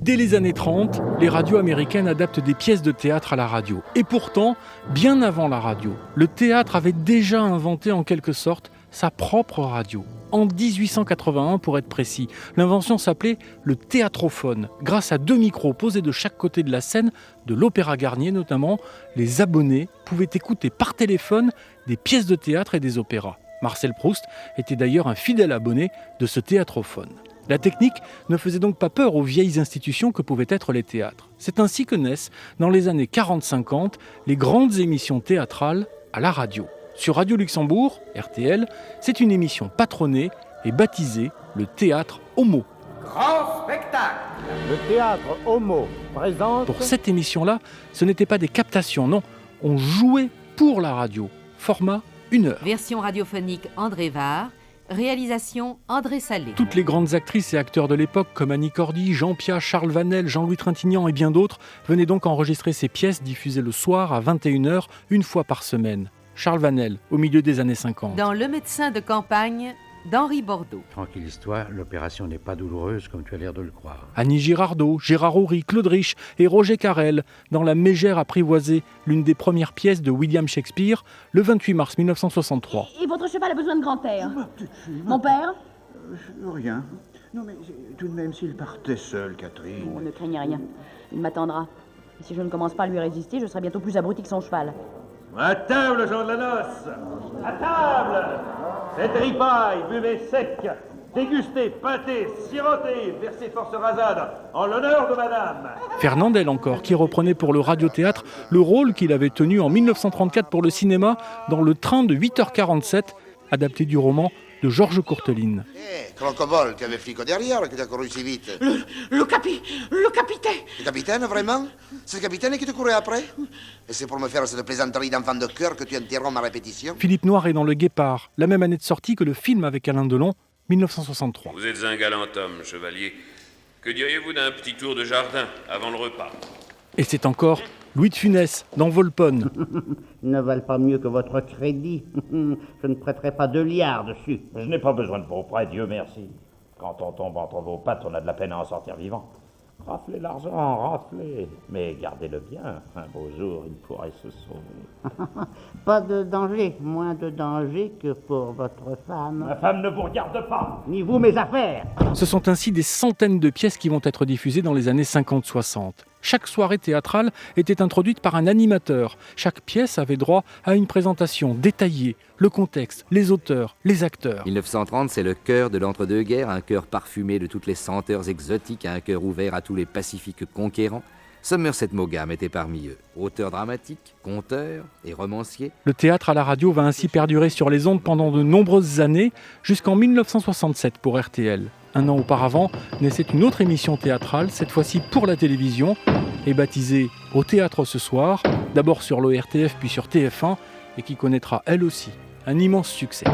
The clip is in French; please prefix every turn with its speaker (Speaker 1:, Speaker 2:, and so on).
Speaker 1: Dès les années 30, les radios américaines adaptent des pièces de théâtre à la radio. Et pourtant, bien avant la radio, le théâtre avait déjà inventé en quelque sorte sa propre radio. En 1881 pour être précis, l'invention s'appelait le théâtrophone. Grâce à 2 micros posés de chaque côté de la scène, de l'Opéra Garnier notamment, les abonnés pouvaient écouter par téléphone des pièces de théâtre et des opéras. Marcel Proust était d'ailleurs un fidèle abonné de ce théâtrophone. La technique ne faisait donc pas peur aux vieilles institutions que pouvaient être les théâtres. C'est ainsi que naissent, dans les années 40-50, les grandes émissions théâtrales à la radio. Sur Radio Luxembourg, RTL, c'est une émission patronnée et baptisée le Théâtre Homo.
Speaker 2: Grand spectacle.
Speaker 3: Le Théâtre Homo présente...
Speaker 1: Pour cette émission-là, ce n'était pas des captations, non. On jouait pour la radio. Format 1 heure.
Speaker 4: Version radiophonique André Var. Réalisation André Salé.
Speaker 1: Toutes les grandes actrices et acteurs de l'époque, comme Annie Cordy, Jean Piat, Charles Vanel, Jean-Louis Trintignant et bien d'autres, venaient donc enregistrer ces pièces diffusées le soir à 21h, une fois par semaine. Charles Vanel, au milieu des années 50.
Speaker 4: Dans Le médecin de campagne d'Henri Bordeaux.
Speaker 5: Tranquille histoire, l'opération n'est pas douloureuse comme tu as l'air de le croire.
Speaker 1: Annie Girardot, Gérard Houry, Claude Rich et Roger Carrel, dans La Mégère apprivoisée, l'une des premières pièces de William Shakespeare, le 28 mars 1963.
Speaker 6: Et votre cheval a besoin de grand-père. Mon père?
Speaker 2: Rien. Non, mais tout de même, s'il partait seul, Catherine.
Speaker 6: On ne craignez rien. Il m'attendra. Et si je ne commence pas à lui résister, je serai bientôt plus abruti que son cheval.
Speaker 7: À table, gens de la noce! À table! Cette ripaille, buvez sec, dégustez, pâtez, sirotez, versez force rasade, en l'honneur de madame!
Speaker 1: Fernandel encore, qui reprenait pour le radiothéâtre le rôle qu'il avait tenu en 1934 pour le cinéma dans Le Train de 8h47, adapté du roman de Georges Courteline.
Speaker 8: Croncobol, tu avais flic derrière, que t'as couru si vite.
Speaker 2: Le capitaine!
Speaker 8: Le capitaine, vraiment? C'est le capitaine qui te courait après? Et c'est pour me faire cette plaisanterie d'enfant de cœur que tu interromps ma répétition?
Speaker 1: Philippe Noiret est dans Le Guépard, la même année de sortie que le film avec Alain Delon, 1963.
Speaker 9: Vous êtes un galant homme, chevalier. Que diriez-vous d'un petit tour de jardin avant le repas?
Speaker 1: Et c'est encore Louis de Funès, dans Volpone.
Speaker 3: Ils ne valent pas mieux que votre crédit. Je ne prêterai pas 2 liards dessus.
Speaker 7: Je n'ai pas besoin de vos prêts, Dieu merci. Quand on tombe entre vos pattes, on a de la peine à en sortir vivant. Raflez l'argent, raflez. Mais gardez-le bien. Un beau jour, il pourrait se sauver.
Speaker 3: Pas de danger, moins de danger que pour votre femme.
Speaker 7: Ma femme ne vous regarde pas.
Speaker 3: Ni vous, mes affaires.
Speaker 1: Ce sont ainsi des centaines de pièces qui vont être diffusées dans les années 50-60. Chaque soirée théâtrale était introduite par un animateur. Chaque pièce avait droit à une présentation détaillée, le contexte, les auteurs, les acteurs.
Speaker 10: 1930, c'est le cœur de l'entre-deux-guerres, un cœur parfumé de toutes les senteurs exotiques, un cœur ouvert à tous les pacifiques conquérants. Somerset Maugham était parmi eux, auteur dramatique, conteur et romancier.
Speaker 1: Le théâtre à la radio va ainsi perdurer sur les ondes pendant de nombreuses années, jusqu'en 1967 pour RTL. Un an auparavant, naissait une autre émission théâtrale, cette fois-ci pour la télévision, et baptisée Au théâtre ce soir, d'abord sur l'ORTF puis sur TF1, et qui connaîtra elle aussi un immense succès.